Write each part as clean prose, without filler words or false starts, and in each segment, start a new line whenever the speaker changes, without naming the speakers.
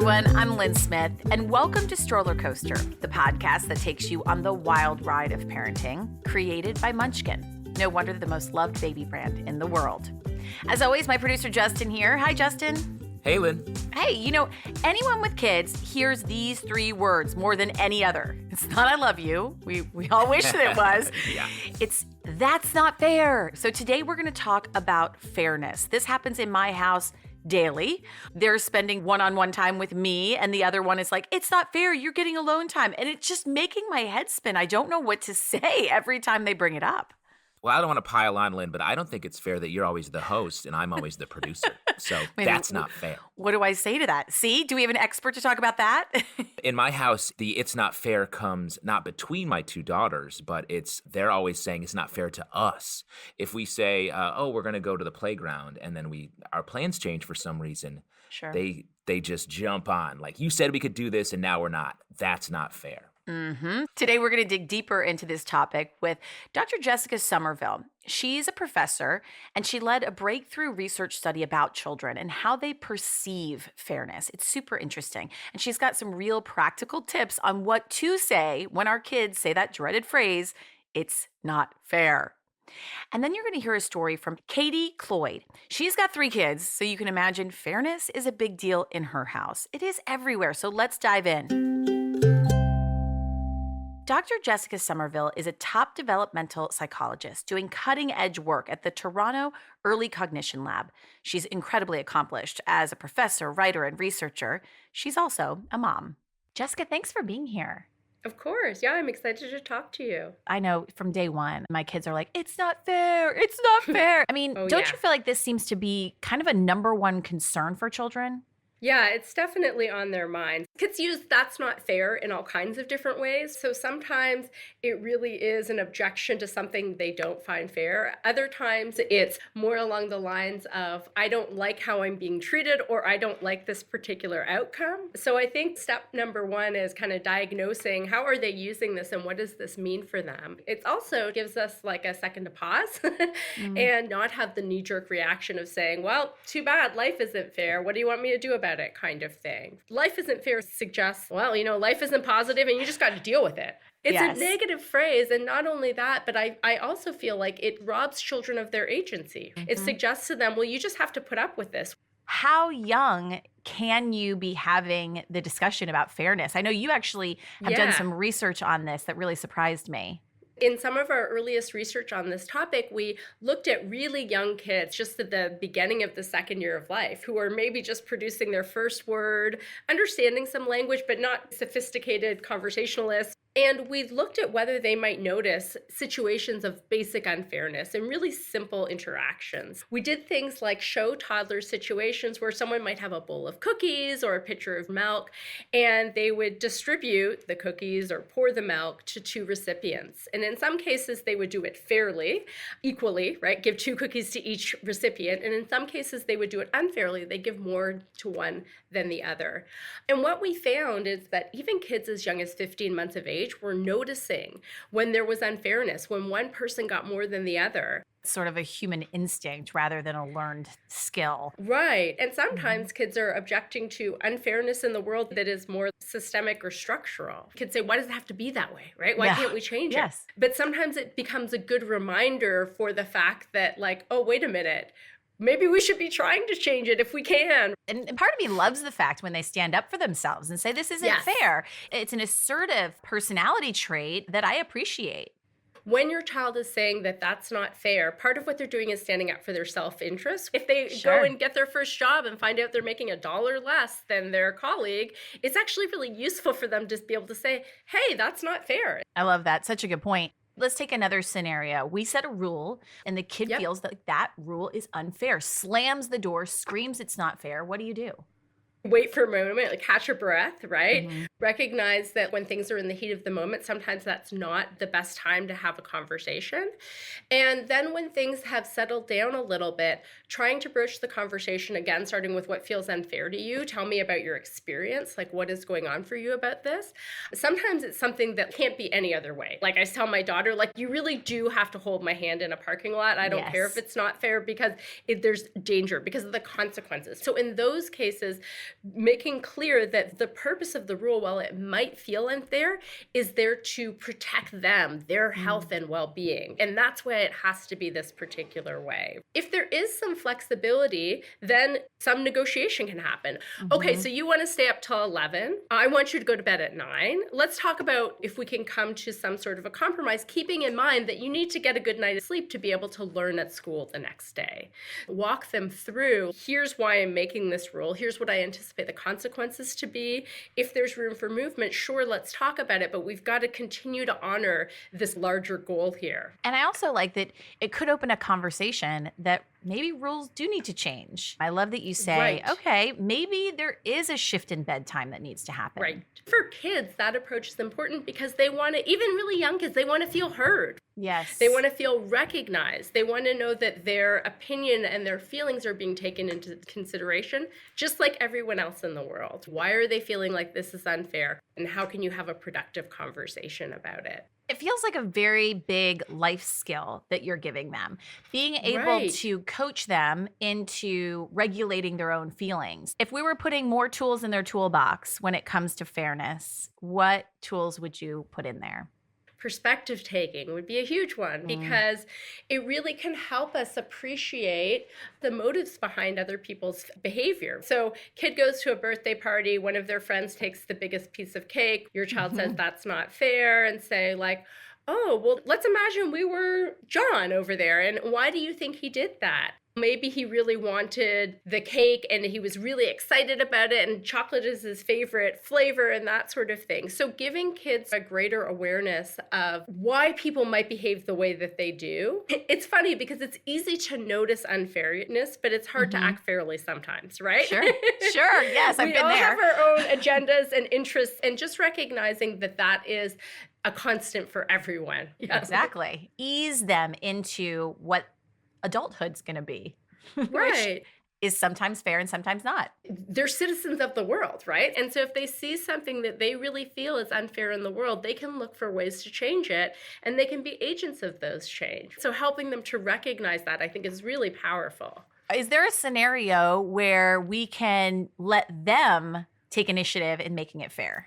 everyone. I'm Lynn Smith, and welcome to StrollerCoaster, the podcast that takes you on the wild ride of parenting, created by Munchkin. No wonder the most loved baby brand in the world. As always, my producer Justin here. Hi, Justin.
Hey, Lynn.
Hey, anyone with kids hears these three words more than any other. It's not I love you. We all wish that it was.
Yeah.
It's that's not fair. So today we're going to talk about fairness. This happens in my house daily. They're spending one-on-one time with me, and the other one is like, it's not fair. You're getting alone time. And it's just making my head spin. I don't know what to say every time they bring it up.
Well, I don't want to pile on, Lynn, but I don't think it's fair that you're always the host and I'm always the producer. So that's not fair.
What do I say to that? See, do we have an expert to talk about that?
In my house, the it's not fair comes not between my two daughters, but they're always saying it's not fair to us. If we say, we're going to go to the playground, and then our plans change for some reason,
sure.
They just jump on. Like, you said we could do this and now we're not. That's not fair.
Mm-hmm. Today, we're going to dig deeper into this topic with Dr. Jessica Somerville. She's a professor, and she led a breakthrough research study about children and how they perceive fairness. It's super interesting. And she's got some real practical tips on what to say when our kids say that dreaded phrase, it's not fair. And then you're going to hear a story from Katie Cloyd. She's got 3 kids, so you can imagine fairness is a big deal in her house. It is everywhere, so let's dive in. Dr. Jessica Somerville is a top developmental psychologist doing cutting-edge work at the Toronto Early Cognition Lab. She's incredibly accomplished as a professor, writer, and researcher. She's also a mom. Jessica, thanks for being here.
Of course. Yeah, I'm excited to talk to you.
I know from day one, my kids are like, it's not fair. It's not fair. I mean, don't you feel like this seems to be kind of a number one concern for children?
Yeah, it's definitely on their minds. Kids use that's not fair in all kinds of different ways. So sometimes it really is an objection to something they don't find fair. Other times it's more along the lines of, I don't like how I'm being treated, or I don't like this particular outcome. So I think step number 1 is kind of diagnosing how are they using this and what does this mean for them. It also gives us like a second to pause and not have the knee-jerk reaction of saying, well, too bad, life isn't fair. What do you want me to do about it, kind of thing. Life isn't fair suggests, well, life isn't positive and you just got to deal with it. It's a negative phrase. And not only that, but I also feel like it robs children of their agency. It suggests to them, well, you just have to put up with this.
How young can you be having the discussion about fairness? I know you actually have done some research on this that really surprised me.
In some of our earliest research on this topic, we looked at really young kids just at the beginning of the second year of life who are maybe just producing their first word, understanding some language, but not sophisticated conversationalists. And we looked at whether they might notice situations of basic unfairness and really simple interactions. We did things like show toddlers situations where someone might have a bowl of cookies or a pitcher of milk, and they would distribute the cookies or pour the milk to 2 recipients. And in some cases, they would do it fairly, equally, right? Give 2 cookies to each recipient. And in some cases, they would do it unfairly. They give more to one than the other. And what we found is that even kids as young as 15 months of age were noticing when there was unfairness, when one person got more than the other.
Sort of a human instinct rather than a learned skill.
Right. And sometimes kids are objecting to unfairness in the world that is more systemic or structural. Kids say, why does it have to be that way, right? Why can't we change it? But sometimes it becomes a good reminder for the fact that, like, oh, wait a minute, maybe we should be trying to change it if we can.
And part of me loves the fact when they stand up for themselves and say, this isn't fair. It's an assertive personality trait that I appreciate.
When your child is saying that that's not fair, part of what they're doing is standing up for their self-interest. If they go and get their first job and find out they're making $1 less than their colleague, it's actually really useful for them to be able to say, hey, that's not fair.
I love that. Such a good point. Let's take another scenario. We set a rule and the kid feels that that rule is unfair, slams the door, screams it's not fair. What do you do?
Wait for a moment, like catch your breath, right? Recognize that when things are in the heat of the moment, sometimes that's not the best time to have a conversation. And then when things have settled down a little bit, trying to broach the conversation again, starting with what feels unfair to you. Tell me about your experience, like what is going on for you about this. Sometimes it's something that can't be any other way. Like I tell my daughter, like you really do have to hold my hand in a parking lot. I don't care if it's not fair because there's danger because of the consequences. So in those cases, making clear that the purpose of the rule, while it might feel unfair, is there to protect them, their health and well-being. And that's why it has to be this particular way. If there is some flexibility, then some negotiation can happen. Okay, so you want to stay up till 11. I want you to go to bed at 9. Let's talk about if we can come to some sort of a compromise, keeping in mind that you need to get a good night of sleep to be able to learn at school the next day. Walk them through, here's why I'm making this rule. Here's what I anticipate the consequences to be. If there's room for movement, sure, let's talk about it, but we've got to continue to honor this larger goal here.
And I also like that it could open a conversation that maybe rules do need to change. I love that you say, okay, maybe there is a shift in bedtime that needs to happen.
Right. For kids, that approach is important because they want to, even really young kids, they want to feel heard.
Yes.
They want to feel recognized. They want to know that their opinion and their feelings are being taken into consideration, just like everyone else in the world. Why are they feeling like this is unfair? And how can you have a productive conversation about it?
It feels like a very big life skill that you're giving them. Being able to coach them into regulating their own feelings. If we were putting more tools in their toolbox when it comes to fairness, what tools would you put in there?
Perspective taking would be a huge one because it really can help us appreciate the motives behind other people's behavior. So kid goes to a birthday party, one of their friends takes the biggest piece of cake, your child says that's not fair, and say like, oh, well, let's imagine we were John over there, and why do you think he did that? Maybe he really wanted the cake and he was really excited about it, and chocolate is his favorite flavor and that sort of thing. So giving kids a greater awareness of why people might behave the way that they do. It's funny because it's easy to notice unfairness, but it's hard to act fairly sometimes, right?
Sure. Yes, I've been there.
We all have our own agendas and interests, and just recognizing that that is a constant for everyone. Yeah.
Exactly. Ease them into what adulthood's going to be.
Right.
Which is sometimes fair and sometimes not.
They're citizens of the world, right? And so if they see something that they really feel is unfair in the world, they can look for ways to change it, and they can be agents of those change. So helping them to recognize that, I think, is really powerful.
Is there a scenario where we can let them take initiative in making it fair?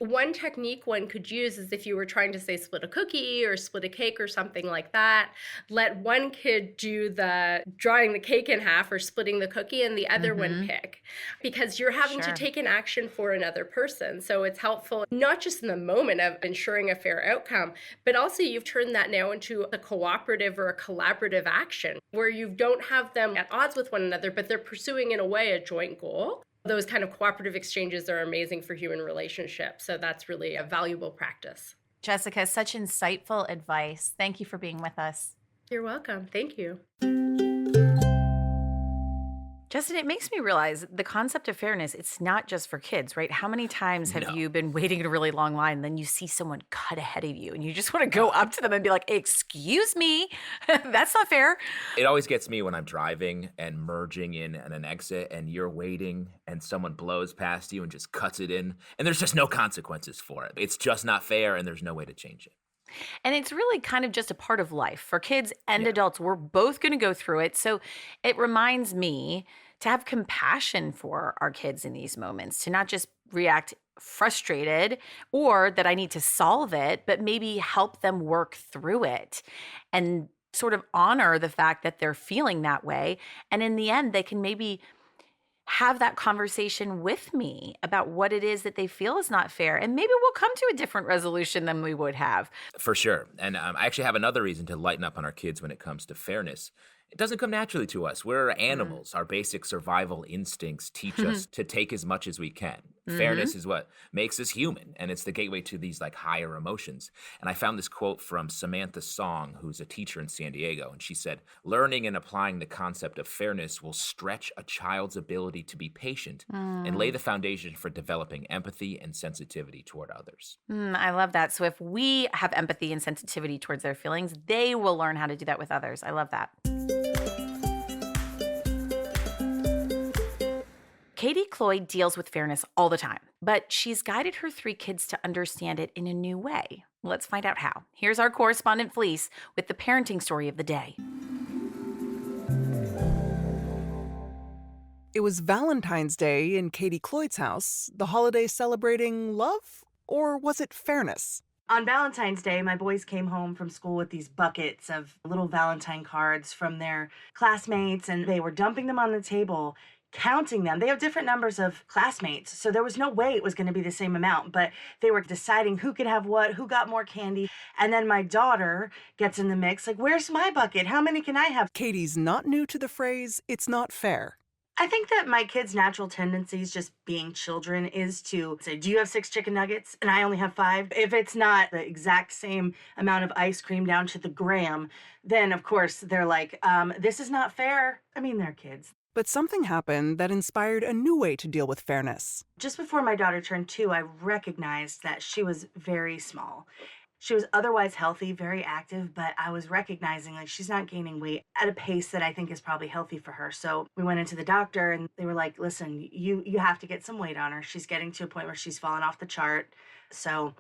One technique one could use is if you were trying to say split a cookie or split a cake or something like that, let one kid do the drawing the cake in half or splitting the cookie and the other one pick, because you're having to take an action for another person. So it's helpful not just in the moment of ensuring a fair outcome, but also you've turned that now into a cooperative or a collaborative action where you don't have them at odds with one another, but they're pursuing in a way a joint goal. Those kind of cooperative exchanges are amazing for human relationships. So that's really a valuable practice.
Jessica, such insightful advice. Thank you for being with us.
You're welcome. Thank you.
Justin, it makes me realize the concept of fairness, it's not just for kids, right? How many times have you been waiting in a really long line, and then you see someone cut ahead of you and you just want to go up to them and be like, excuse me, that's not fair.
It always gets me when I'm driving and merging in at an exit and you're waiting and someone blows past you and just cuts it in, and there's just no consequences for it. It's just not fair and there's no way to change it.
And it's really kind of just a part of life for kids and adults. We're both going to go through it. So it reminds me to have compassion for our kids in these moments, to not just react frustrated or that I need to solve it, but maybe help them work through it and sort of honor the fact that they're feeling that way. And in the end, they can maybe have that conversation with me about what it is that they feel is not fair. And maybe we'll come to a different resolution than we would have.
For sure. And I actually have another reason to lighten up on our kids when it comes to fairness. It doesn't come naturally to us. We're animals. Our basic survival instincts teach us to take as much as we can. Fairness is what makes us human, and it's the gateway to these like higher emotions. And I found this quote from Samantha Song, who's a teacher in San Diego, and she said, "Learning and applying the concept of fairness will stretch a child's ability to be patient and lay the foundation for developing empathy and sensitivity toward others."
I love that. So if we have empathy and sensitivity towards their feelings, they will learn how to do that with others. I love that. Katie Cloyd deals with fairness all the time, but she's guided her 3 kids to understand it in a new way. Let's find out how. Here's our correspondent Felice with the parenting story of the day.
It was Valentine's Day in Katie Cloyd's house, the holiday celebrating love? Or was it fairness?
On Valentine's Day, my boys came home from school with these buckets of little Valentine cards from their classmates, and they were dumping them on the table, counting them. They have different numbers of classmates, so there was no way it was going to be the same amount, but they were deciding who could have what, who got more candy. And then my daughter gets in the mix, like, where's my bucket? How many can I have?
Katie's not new to the phrase, it's not fair.
I think that my kids' natural tendencies, just being children, is to say, do you have 6 chicken nuggets? And I only have 5. If it's not the exact same amount of ice cream down to the gram, then of course they're like, this is not fair. I mean, they're kids.
But something happened that inspired a new way to deal with fairness.
Just before my daughter turned 2, I recognized that she was very small. She was otherwise healthy, very active, but I was recognizing like she's not gaining weight at a pace that I think is probably healthy for her. So we went into the doctor and they were like, listen, you have to get some weight on her. She's getting to a point where she's fallen off the chart. So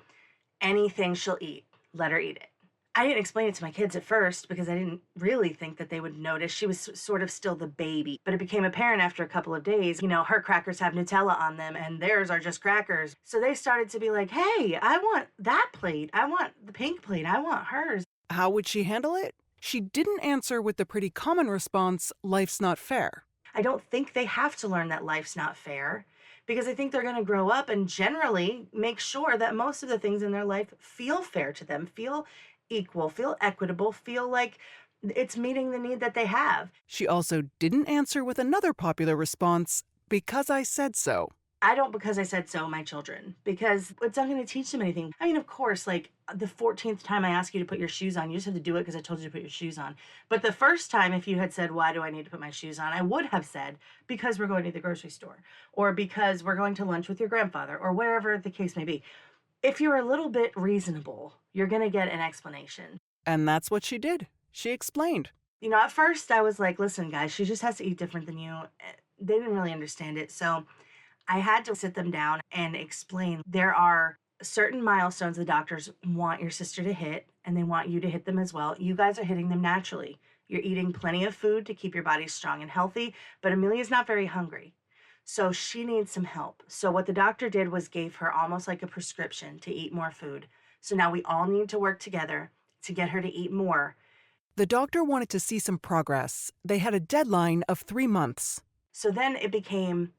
anything she'll eat, let her eat it. I didn't explain it to my kids at first because I didn't really think that they would notice. She was sort of still the baby. But it became apparent after a couple of days, her crackers have Nutella on them and theirs are just crackers. So they started to be like, hey, I want that plate. I want the pink plate. I want hers.
How would she handle it? She didn't answer with the pretty common response, life's not fair.
I don't think they have to learn that life's not fair, because I think they're going to grow up and generally make sure that most of the things in their life feel fair to them, feel equal, feel equitable, feel like it's meeting the need that they have.
She also didn't answer with another popular response, because I said so.
I don't because I said so my children, because it's not going to teach them anything. I mean, of course, like the 14th time I ask you to put your shoes on, you just have to do it because I told you to put your shoes on. But the first time, if you had said, why do I need to put my shoes on? I would have said, because we're going to the grocery store, or because we're going to lunch with your grandfather, or wherever the case may be. If you're a little bit reasonable, you're going to get an explanation.
And that's what she did. She explained.
At first I was like, listen, guys, she just has to eat different than you. They didn't really understand it. So I had to sit them down and explain there are certain milestones the doctors want your sister to hit, and they want you to hit them as well. You guys are hitting them naturally. You're eating plenty of food to keep your body strong and healthy, but Amelia's not very hungry. So she needs some help. So what the doctor did was gave her almost like a prescription to eat more food. So now we all need to work together to get her to eat more.
The doctor wanted to see some progress. They had a deadline of 3 months.
So then it became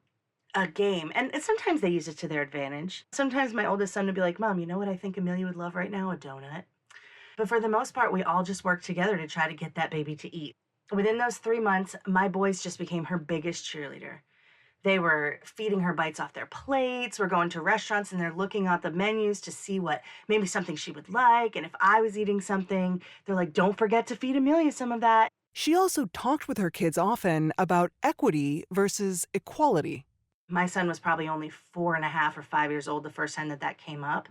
a game. And sometimes they use it to their advantage. Sometimes my oldest son would be like, Mom, you know what I think Amelia would love right now? A donut. But for the most part, we all just worked together to try to get that baby to eat. Within those 3 months, my boys just became her biggest cheerleader. They were feeding her bites off their plates. We're going to restaurants and they're looking at the menus to see what maybe something she would like. And if I was eating something, they're like, don't forget to feed Amelia some of that.
She also talked with her kids often about equity versus equality.
My son was probably only 4.5 or 5 years old the first time that came up.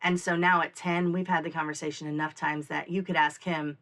And so now at 10, we've had the conversation enough times that you could ask him,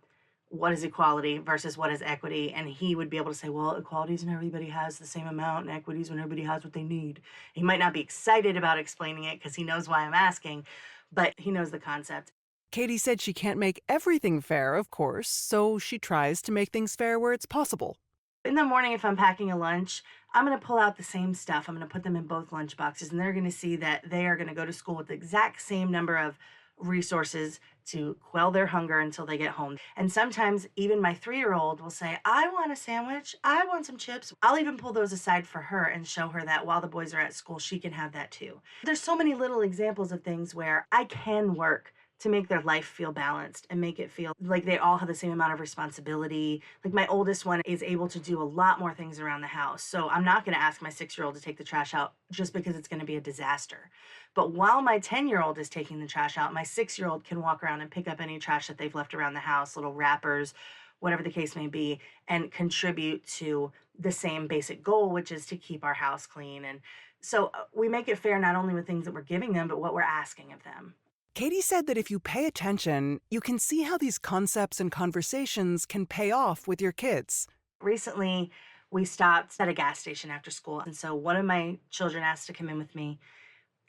what is equality versus what is equity? And he would be able to say, well, equality is when everybody has the same amount, and equity is when everybody has what they need. He might not be excited about explaining it because he knows why I'm asking, but he knows the concept.
Katie said she can't make everything fair, of course, so she tries to make things fair where it's possible.
In the morning, if I'm packing a lunch, I'm going to pull out the same stuff. I'm going to put them in both lunch boxes, and they're going to see that they are going to go to school with the exact same number of resources to quell their hunger until they get home. And sometimes even my 3-year-old will say, I want a sandwich. I want some chips. I'll even pull those aside for her and show her that while the boys are at school, she can have that too. There's so many little examples of things where I can work to make their life feel balanced and make it feel like they all have the same amount of responsibility. Like my oldest one is able to do a lot more things around the house. So I'm not going to ask my 6-year-old to take the trash out just because it's going to be a disaster. But while my 10-year-old is taking the trash out, my 6-year-old can walk around and pick up any trash that they've left around the house, little wrappers, whatever the case may be, and contribute to the same basic goal, which is to keep our house clean. And so we make it fair not only with things that we're giving them, but what we're asking of them.
Katie said that if you pay attention, you can see how these concepts and conversations can pay off with your kids.
Recently, we stopped at a gas station after school. And so one of my children asked to come in with me.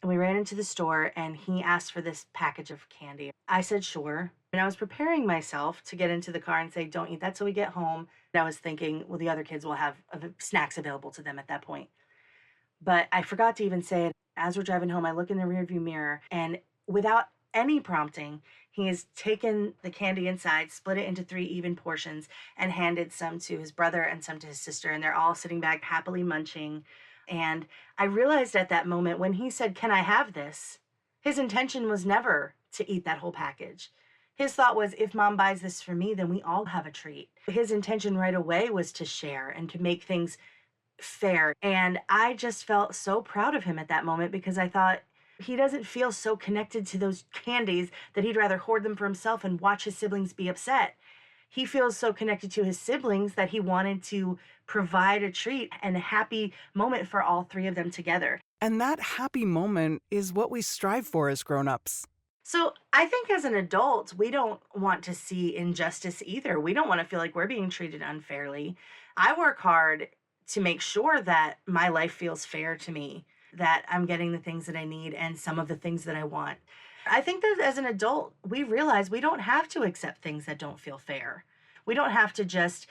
And we ran into the store and he asked for this package of candy. I said, sure. And I was preparing myself to get into the car and say, don't eat that till we get home. And I was thinking, well, the other kids will have snacks available to them at that point. But I forgot to even say it. As we're driving home, I look in the rearview mirror, and without any prompting, he has taken the candy inside, split it into 3 even portions, and handed some to his brother and some to his sister. And they're all sitting back happily munching. And I realized at that moment when he said, "Can I have this?" his intention was never to eat that whole package. His thought was, if mom buys this for me, then we all have a treat. His intention right away was to share and to make things fair. And I just felt so proud of him at that moment because I thought he doesn't feel so connected to those candies that he'd rather hoard them for himself and watch his siblings be upset. He feels so connected to his siblings that he wanted to provide a treat and a happy moment for all 3 of them together.
And that happy moment is what we strive for as grown-ups.
So I think as an adult, we don't want to see injustice either. We don't want to feel like we're being treated unfairly. I work hard to make sure that my life feels fair to me, that I'm getting the things that I need and some of the things that I want. I think that as an adult, we realize we don't have to accept things that don't feel fair. We don't have to just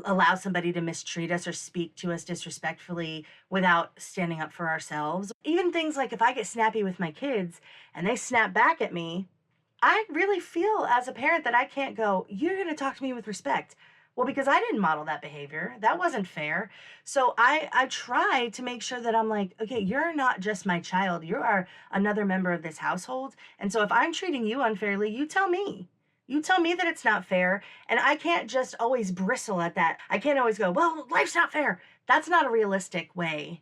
allow somebody to mistreat us or speak to us disrespectfully without standing up for ourselves. Even things like if I get snappy with my kids and they snap back at me, I really feel as a parent that I can't go, "You're going to talk to me with respect." Well, because I didn't model that behavior. That wasn't fair. So I try to make sure that I'm like, okay, you're not just my child. You are another member of this household. And so if I'm treating you unfairly, you tell me. You tell me that it's not fair. And I can't just always bristle at that. I can't always go, well, life's not fair. That's not a realistic way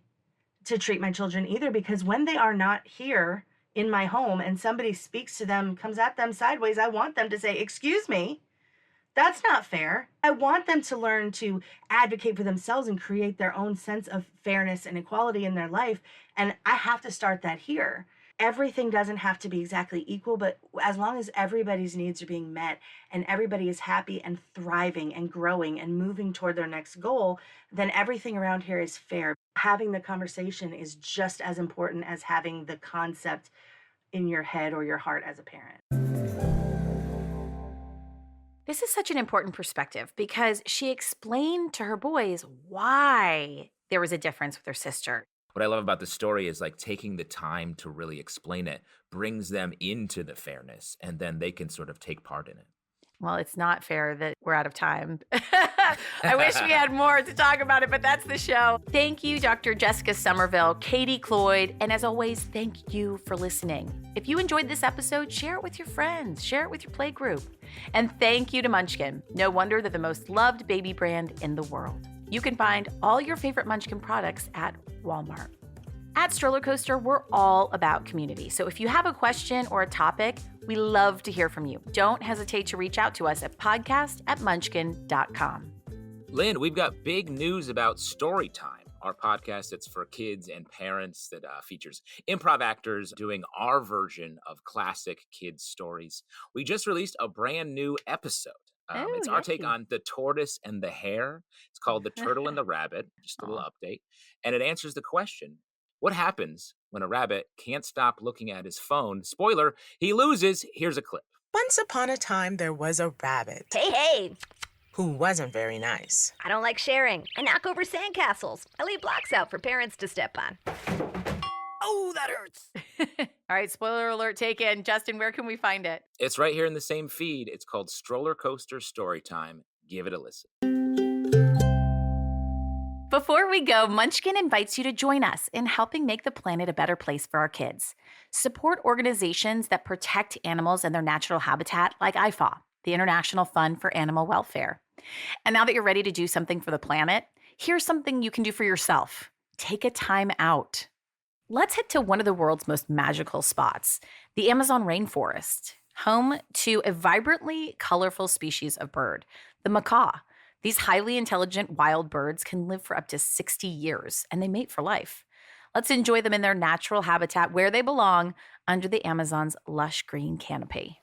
to treat my children either, because when they are not here in my home and somebody speaks to them, comes at them sideways, I want them to say, "Excuse me, that's not fair." I want them to learn to advocate for themselves and create their own sense of fairness and equality in their life. And I have to start that here. Everything doesn't have to be exactly equal, but as long as everybody's needs are being met and everybody is happy and thriving and growing and moving toward their next goal, then everything around here is fair. Having the conversation is just as important as having the concept in your head or your heart as a parent.
This is such an important perspective because she explained to her boys why there was a difference with her sister.
What I love about the story is like taking the time to really explain it brings them into the fairness, and then they can sort of take part in it.
Well, it's not fair that we're out of time. I wish we had more to talk about it, but that's the show. Thank you, Dr. Jessica Somerville, Katie Cloyd, and as always, thank you for listening. If you enjoyed this episode, share it with your friends, share it with your play group. And thank you to Munchkin. No wonder they're the most loved baby brand in the world. You can find all your favorite Munchkin products at Walmart. At StrollerCoaster, we're all about community. So if you have a question or a topic, we love to hear from you. Don't hesitate to reach out to us at podcast@munchkin.com.
Lynn, we've got big news about StoryTime, our podcast that's for kids and parents that features improv actors doing our version of classic kids stories. We just released a brand new episode. It's our take on The Tortoise and the Hare. It's called The Turtle and the Rabbit, just a little update. And it answers the question, what happens when a rabbit can't stop looking at his phone? Spoiler, he loses. Here's a clip.
Once upon a time, there was a rabbit
Hey!
who wasn't very nice.
I don't like sharing. I knock over sandcastles. I leave blocks out for parents to step on.
Oh, that hurts. All right, spoiler alert taken. Justin, where can we find it?
It's right here in the same feed. It's called StrollerCoaster Storytime. Give it a listen.
Before we go, Munchkin invites you to join us in helping make the planet a better place for our kids. Support organizations that protect animals and their natural habitat, like IFAW, the International Fund for Animal Welfare. And now that you're ready to do something for the planet, here's something you can do for yourself. Take a time out. Let's head to one of the world's most magical spots, the Amazon rainforest, home to a vibrantly colorful species of bird, the macaw. These highly intelligent wild birds can live for up to 60 years, and they mate for life. Let's enjoy them in their natural habitat where they belong, under the Amazon's lush green canopy.